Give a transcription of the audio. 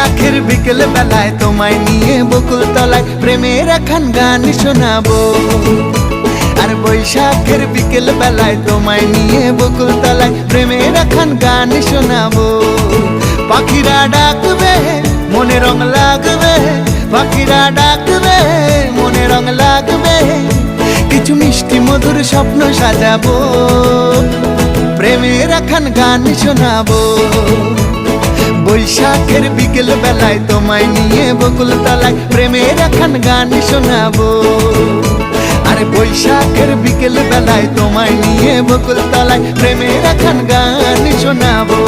বৈশাখের বিকেল বেলায় তোমায় নিয়ে বকুল তলায় প্রেমের একখান গান শোনাবো। আর বৈশাখের বিকেল বেলায় তোমায় নিয়ে বকুল তলায় প্রেমের একখান গান শোনাবো। পাখিরা ডাকবে মনে রং লাগবে, পাখিরা ডাকবে মনে রং লাগবে, কিছু মিষ্টি মধুর স্বপ্ন সাজাবো, প্রেমের একখান গান শোনাবো। বৈশাখের বিকেল বেলায় তোমায় নিয়ে বকুল তলায় প্রেমের একখান গান শোনাবো। আরে বৈশাখের বিকেল বেলায় তোমায় নিয়ে বকুল তলায় প্রেমের একখান গান শোনাবো।